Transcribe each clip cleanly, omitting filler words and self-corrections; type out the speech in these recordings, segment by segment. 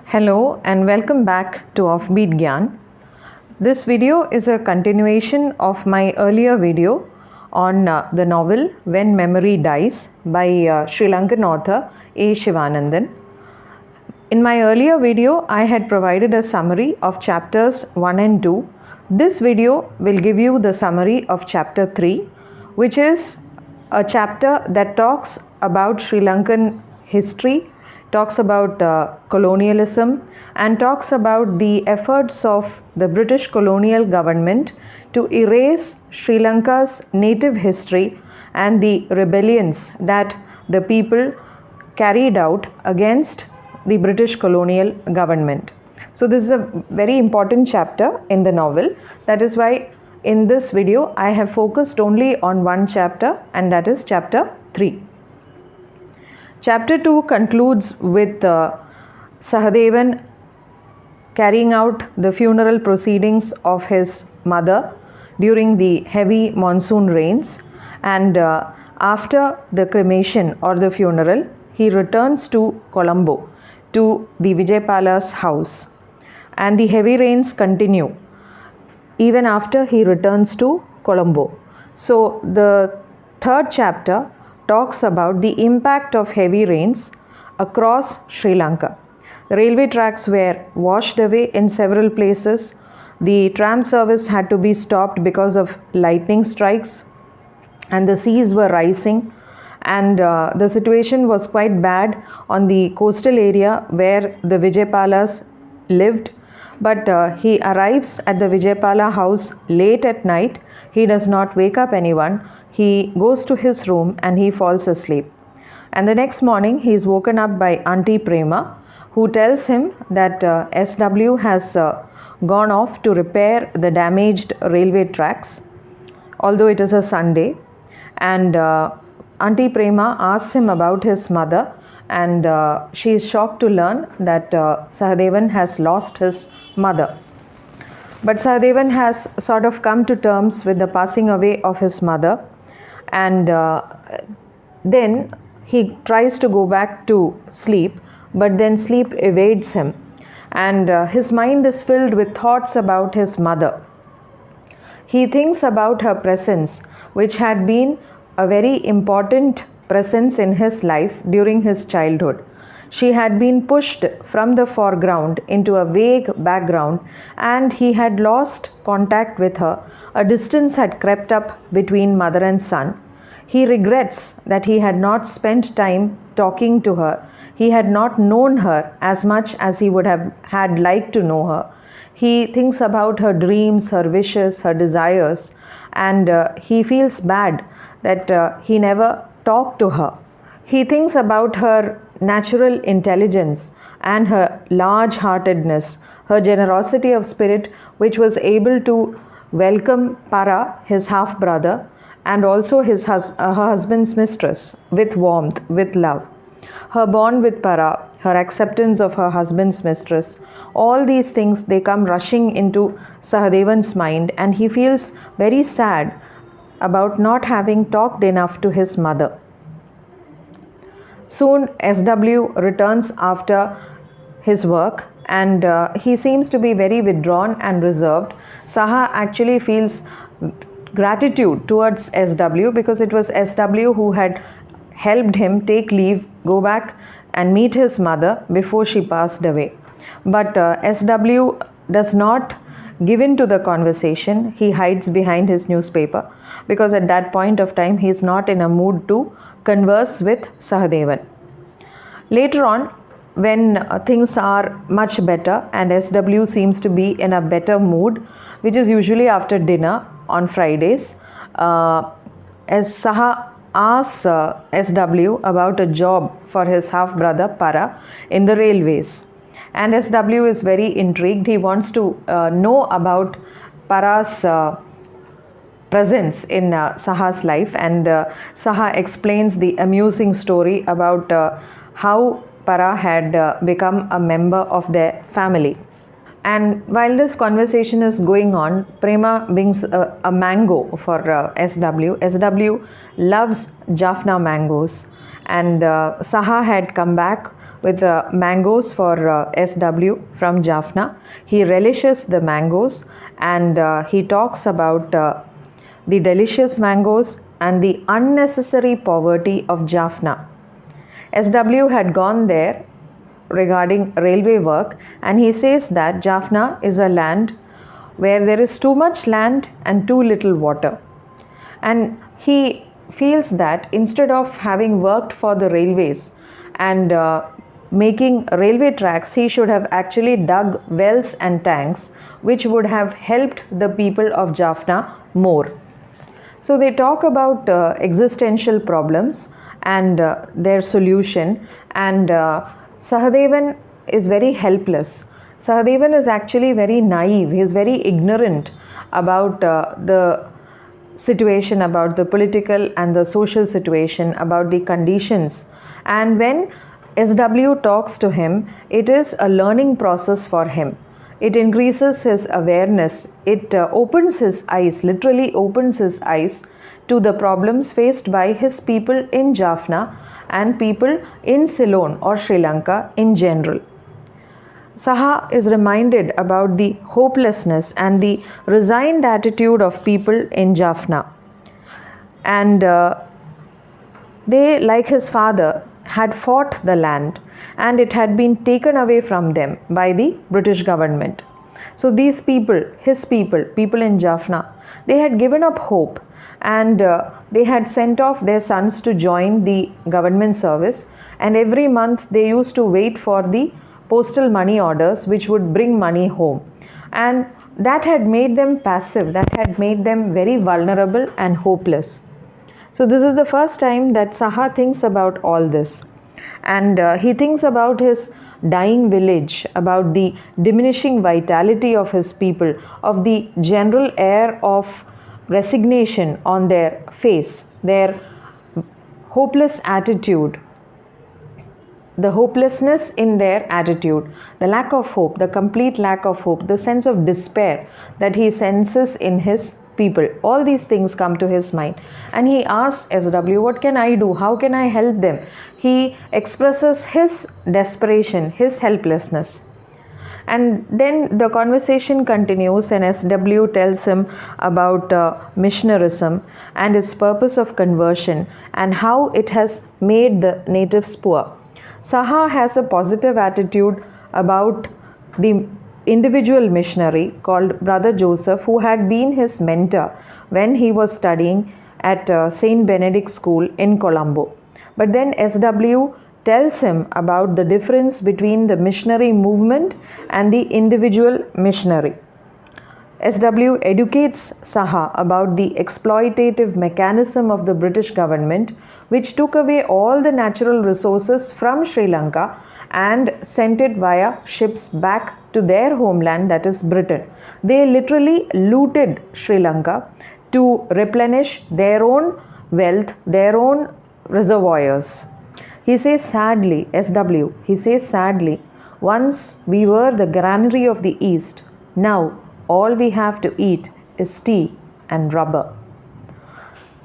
Hello and welcome back to Offbeat Gyan. This video is a continuation of my earlier video on the novel When Memory Dies by Sri Lankan author A. Shivanandan. In my earlier video, I had provided a summary of chapters 1 and 2. This video will give you the summary of chapter 3, which is a chapter that talks about Sri Lankan history, talks about colonialism, and talks about the efforts of the British colonial government to erase Sri Lanka's native history and the rebellions that the people carried out against the British colonial government. So this is a very important chapter in the novel. That is why in this video I have focused only on one chapter, and that is chapter 3. Chapter 2 concludes with Sahadevan carrying out the funeral proceedings of his mother during the heavy monsoon rains, and after the cremation or the funeral, he returns to Colombo, to the Vijaypala's house, and the heavy rains continue even after he returns to Colombo. So the third chapter talks about the impact of heavy rains across Sri Lanka. The railway tracks were washed away in several places. The tram service had to be stopped because of lightning strikes, and the seas were rising, and the situation was quite bad on the coastal area where the Vijaypalas lived. But he arrives at the Vijaypala house late at night. He does not wake up anyone. He goes to his room and he falls asleep. And the next morning he is woken up by Auntie Prema, who tells him that SW has gone off to repair the damaged railway tracks, although it is a Sunday. And Auntie Prema asks him about his mother, and she is shocked to learn that Sahadevan has lost his mother. But Sahadevan has sort of come to terms with the passing away of his mother, and then he tries to go back to sleep, but then sleep evades him, and his mind is filled with thoughts about his mother. He thinks about her presence, which had been a very important presence in his life during his childhood. She had been pushed from the foreground into a vague background, and he had lost contact with her. A distance had crept up between mother and son. He regrets that he had not spent time talking to her. He had not known her as much as he would have had liked to know her. He thinks about her dreams, her wishes, her desires, and he feels bad that he never talked to her. He thinks about her natural intelligence and her large-heartedness, her generosity of spirit, which was able to welcome Para, his half-brother, and also her husband's mistress, with warmth, with love. Her bond with Para, her acceptance of her husband's mistress, all these things, they come rushing into Sahadevan's mind, and he feels very sad about not having talked enough to his mother. Soon SW returns after his work, and he seems to be very withdrawn and reserved. Saha actually feels gratitude towards SW because it was SW who had helped him take leave, go back and meet his mother before she passed away. But SW does not give in to the conversation. He hides behind his newspaper because at that point of time he is not in a mood to converse with Sahadevan. Later on, when things are much better and SW seems to be in a better mood, which is usually after dinner on Fridays, as Saha asks SW about a job for his half-brother Para in the railways. And SW is very intrigued. He wants to know about Para's presence in Saha's life, and Saha explains the amusing story about how Para had become a member of their family. And while this conversation is going on, Prema brings a mango for SW. SW loves Jaffna mangoes, and Saha had come back with mangoes for SW from Jaffna. He relishes the mangoes, and he talks about the delicious mangoes and the unnecessary poverty of Jaffna. SW had gone there regarding railway work, and he says that Jaffna is a land where there is too much land and too little water. And he feels that instead of having worked for the railways and making railway tracks, he should have actually dug wells and tanks, which would have helped the people of Jaffna more. So they talk about existential problems and their solution, and Sahadevan is very helpless. Sahadevan is actually very naive. He is very ignorant about the situation, about the political and the social situation, about the conditions. And when SW talks to him, it is a learning process for him. It increases his awareness. It opens his eyes, literally opens his eyes to the problems faced by his people in Jaffna and people in Ceylon or Sri Lanka in general. Saha is reminded about the hopelessness and the resigned attitude of people in Jaffna. And they, like his father, had fought the land, and it had been taken away from them by the British government. So these people, his people, people in Jaffna, they had given up hope, and they had sent off their sons to join the government service, and every month they used to wait for the postal money orders which would bring money home, and that had made them passive, that had made them very vulnerable and hopeless. So this is the first time that Saha thinks about all this, and he thinks about his dying village, about the diminishing vitality of his people, of the general air of resignation on their face, their hopeless attitude, the hopelessness in their attitude, the lack of hope, the complete lack of hope, the sense of despair that he senses in his people. All these things come to his mind, and he asks SW, what can I do? How can I help them? He expresses his desperation, his helplessness. And then the conversation continues, and SW tells him about missionarism and its purpose of conversion and how it has made the natives poor. Saha has a positive attitude about the individual missionary called Brother Joseph, who had been his mentor when he was studying at St. Benedict School in Colombo. But then SW tells him about the difference between the missionary movement and the individual missionary. SW educates Saha about the exploitative mechanism of the British government, which took away all the natural resources from Sri Lanka and sent it via ships back to their homeland, that is Britain. They literally looted Sri Lanka to replenish their own wealth, their own reservoirs. He says sadly, SW, he says sadly, once we were the granary of the East, now all we have to eat is tea and rubber.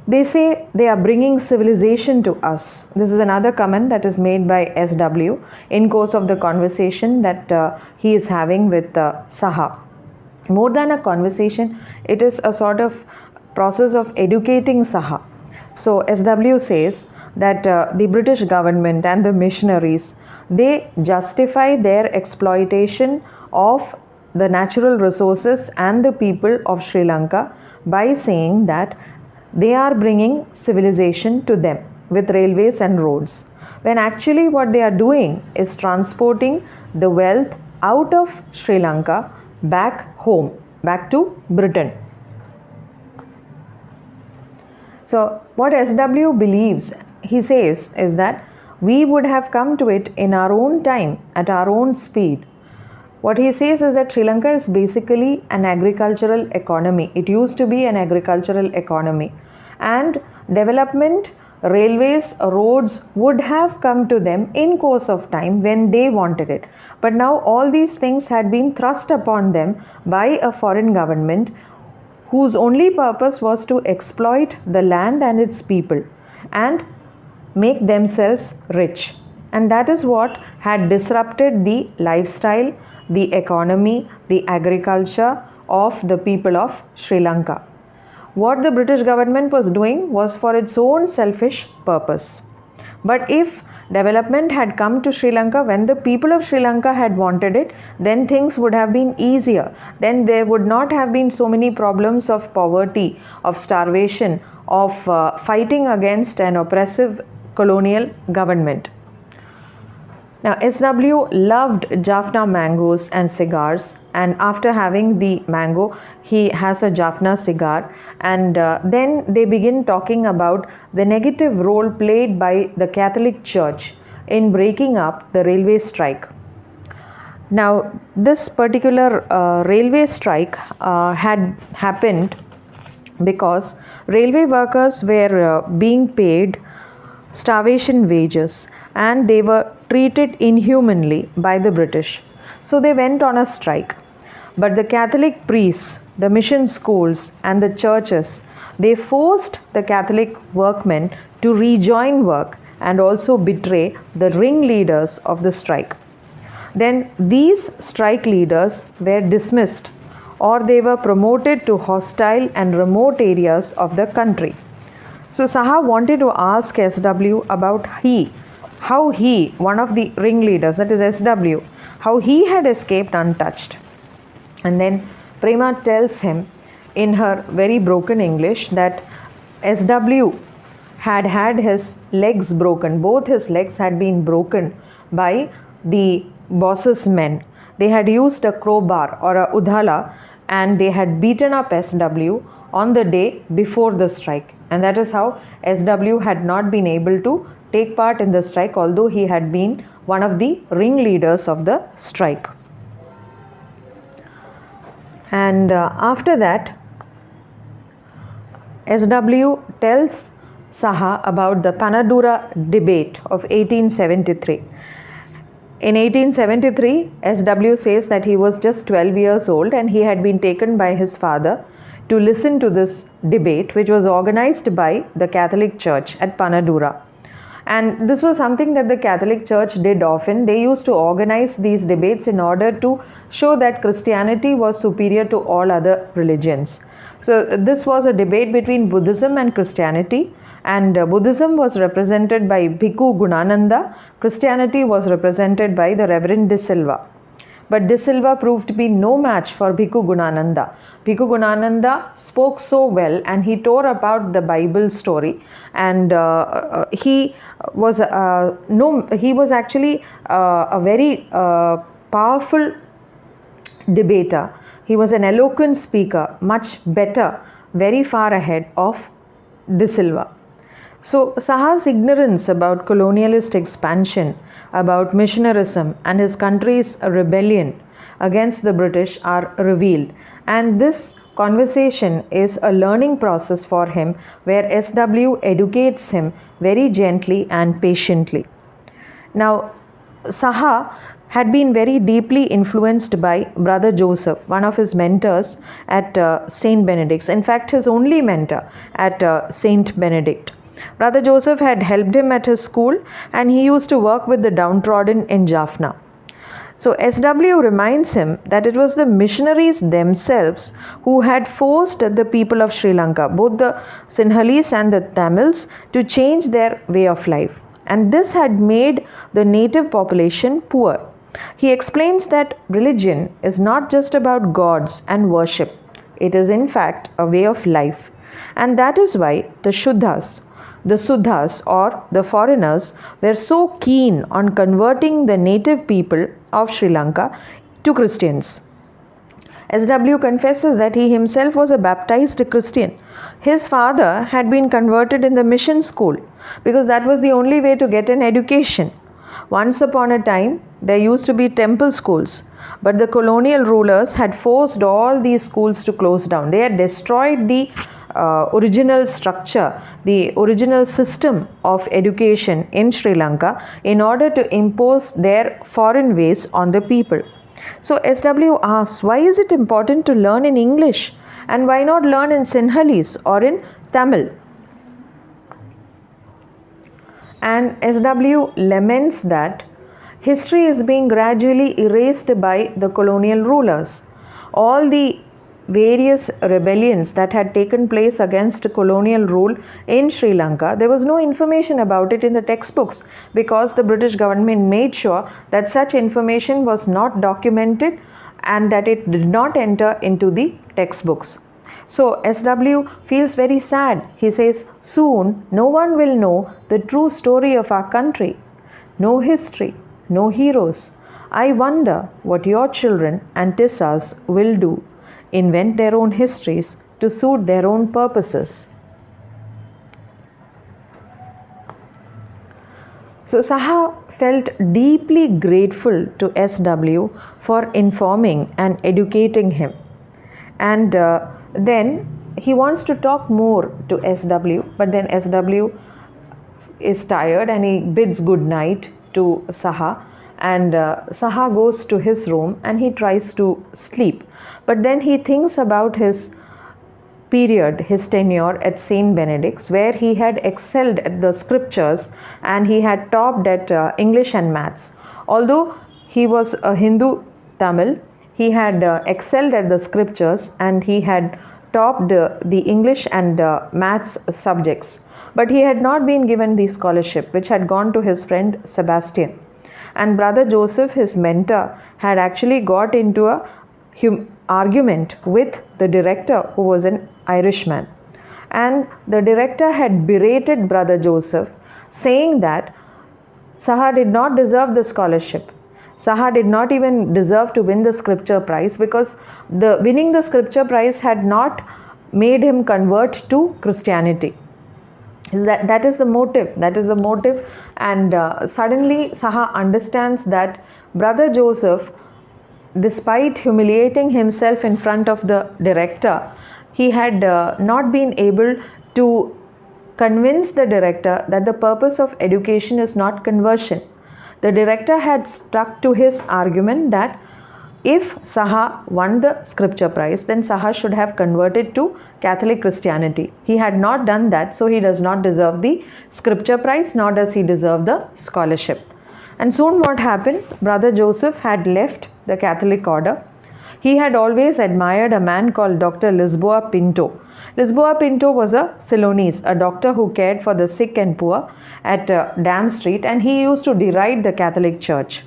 They say they are bringing civilization to us. This is another comment that is made by SW in course of the conversation that he is having with Saha. More than a conversation, it is a sort of process of educating Saha. So SW says that the British government and the missionaries, they justify their exploitation of the natural resources and the people of Sri Lanka by saying that they are bringing civilization to them with railways and roads, when actually what they are doing is transporting the wealth out of Sri Lanka back home, back to Britain. So what SW believes, he says, is that we would have come to it in our own time, at our own speed. What he says is that Sri Lanka is basically an agricultural economy. It used to be an agricultural economy, and development, railways, roads would have come to them in course of time when they wanted it. But now all these things had been thrust upon them by a foreign government whose only purpose was to exploit the land and its people and make themselves rich. and that is what had disrupted the lifestyle, the economy, the agriculture of the people of Sri Lanka. What the British government was doing was for its own selfish purpose. But if development had come to Sri Lanka when the people of Sri Lanka had wanted it, then things would have been easier. Then there would not have been so many problems of poverty, of starvation, of fighting against an oppressive colonial government. Now, SW loved Jaffna mangoes and cigars, and after having the mango, he has a Jaffna cigar, and then they begin talking about the negative role played by the Catholic Church in breaking up the railway strike. Now, this particular railway strike had happened because railway workers were being paid starvation wages and they were treated inhumanly by the British. So they went on a strike. But the Catholic priests, the mission schools and the churches, they forced the Catholic workmen to rejoin work and also betray the ringleaders of the strike. Then these strike leaders were dismissed or they were promoted to hostile and remote areas of the country. So Saha wanted to ask SW about how he, one of the ringleaders, that is SW, how he had escaped untouched. And then Prema tells him in her very broken English that SW had his legs broken. Both his legs had been broken by the boss's men. They had used a crowbar or a udhala and they had beaten up SW on the day before the strike. And that is how SW had not been able to take part in the strike, although he had been one of the ringleaders of the strike. And after that, SW tells Saha about the Panadura debate of 1873. In 1873, SW says that he was just 12 years old and he had been taken by his father to listen to this debate, which was organized by the Catholic Church at Panadura. And this was something that the Catholic Church did often. They used to organize these debates in order to show that Christianity was superior to all other religions. So this was a debate between Buddhism and Christianity, and Buddhism was represented by Bhikkhu Gunananda, Christianity was represented by the Reverend De Silva. But De Silva proved to be no match for Bhikkhu Gunananda. Bhikkhu Gunananda spoke so well and he tore apart the Bible story, and he was actually a very powerful debater. He was an eloquent speaker, much better, very far ahead of De Silva. So Saha's ignorance about colonialist expansion, about missionarism and his country's rebellion against the British are revealed, and this conversation is a learning process for him where SW educates him very gently and patiently. Now, Saha had been very deeply influenced by Brother Joseph, one of his mentors at Saint Benedict's, in fact his only mentor at Saint Benedict. Brother Joseph had helped him at his school and he used to work with the downtrodden in Jaffna. So SW reminds him that it was the missionaries themselves who had forced the people of Sri Lanka, both the Sinhalese and the Tamils, to change their way of life. And this had made the native population poor. He explains that religion is not just about gods and worship. It is in fact a way of life. And that is why the Shuddhas, the Suddhas or the foreigners were so keen on converting the native people of Sri Lanka to Christians. SW confesses that he himself was a baptized Christian. His father had been converted in the mission school because that was the only way to get an education. Once upon a time, there used to be temple schools, but the colonial rulers had forced all these schools to close down. They had destroyed the original structure, the original system of education in Sri Lanka in order to impose their foreign ways on the people. So SW asks, why is it important to learn in English and why not learn in Sinhalese or in Tamil? And SW laments that history is being gradually erased by the colonial rulers. All the various rebellions that had taken place against colonial rule in Sri Lanka, there was no information about it in the textbooks because the British government made sure that such information was not documented and that it did not enter into the textbooks. So SW feels very sad. He says, soon no one will know the true story of our country. No history, no heroes. I wonder what your children and Tissas will do. Invent their own histories to suit their own purposes. So Saha felt deeply grateful to SW for informing and educating him. And then he wants to talk more to SW, but then SW is tired and he bids good night to Saha, and Saha goes to his room and he tries to sleep. But then he thinks about his period, his tenure at St. Benedict's, where he had excelled at the scriptures and he had topped at English and maths. Although he was a Hindu Tamil, he had excelled at the scriptures and he had topped the English and maths subjects. But he had not been given the scholarship, which had gone to his friend Sebastian. And Brother Joseph, his mentor, had actually got into a argument with the director, who was an Irishman. And the director had berated Brother Joseph, saying that Saha did not deserve the scholarship. Saha did not even deserve to win the scripture prize, because the winning the scripture prize had not made him convert to Christianity. That is the motive. And suddenly Saha understands that Brother Joseph, despite humiliating himself in front of the director, he had not been able to convince the director that the purpose of education is not conversion. The director had stuck to his argument that if Saha won the scripture prize, then Saha should have converted to Catholic Christianity. He had not done that, so he does not deserve the scripture prize, nor does he deserve the scholarship. And soon what happened? Brother Joseph had left the Catholic order. He had always admired a man called Dr. Lisboa Pinto. Lisboa Pinto was a Ceylonese, a doctor who cared for the sick and poor at Dam Street, and he used to deride the Catholic Church.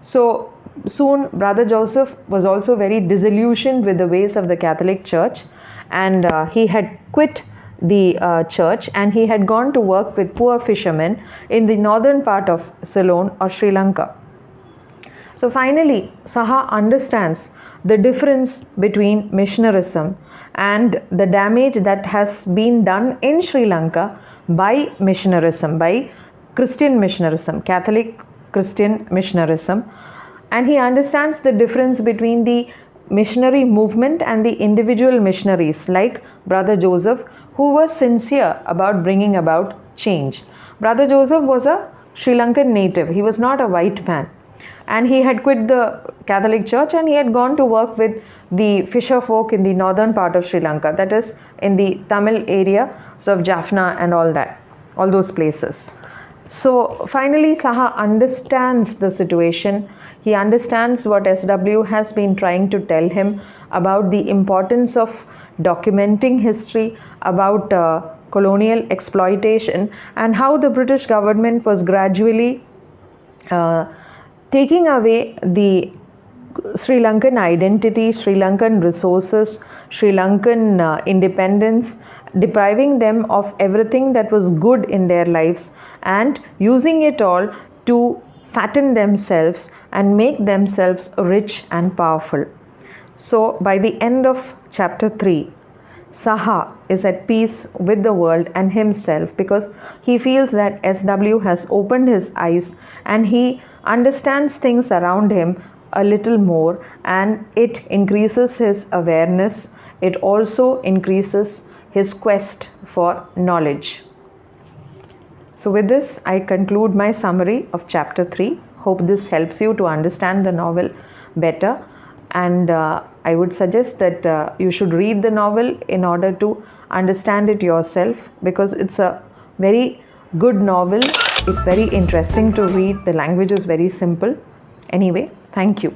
So soon Brother Joseph was also very disillusioned with the ways of the Catholic Church, and he had quit the church and he had gone to work with poor fishermen in the northern part of Ceylon or Sri Lanka. So finally Saha understands the difference between missionarism and the damage that has been done in Sri Lanka by missionarism, by Christian missionarism, Catholic Christian missionarism. And he understands the difference between the missionary movement and the individual missionaries like Brother Joseph, who was sincere about bringing about change. Brother Joseph was a Sri Lankan native. He was not a white man. And he had quit the Catholic Church and he had gone to work with the fisher folk in the northern part of Sri Lanka, that is in the Tamil area of Jaffna and all that, all those places. So finally Saha understands the situation. He understands what SW has been trying to tell him about the importance of documenting history, about colonial exploitation, and how the British government was gradually taking away the Sri Lankan identity, Sri Lankan resources, Sri Lankan independence, depriving them of everything that was good in their lives and using it all to fatten themselves and make themselves rich and powerful. So by the end of chapter 3, Saha is at peace with the world and himself, because he feels that SW has opened his eyes and he understands things around him a little more, and it increases his awareness. It also increases his quest for knowledge. So with this, I conclude my summary of chapter 3. Hope this helps you to understand the novel better, and I would suggest that you should read the novel in order to understand it yourself, because it's a very good novel It's very interesting to read. The language is very simple. Anyway, thank you.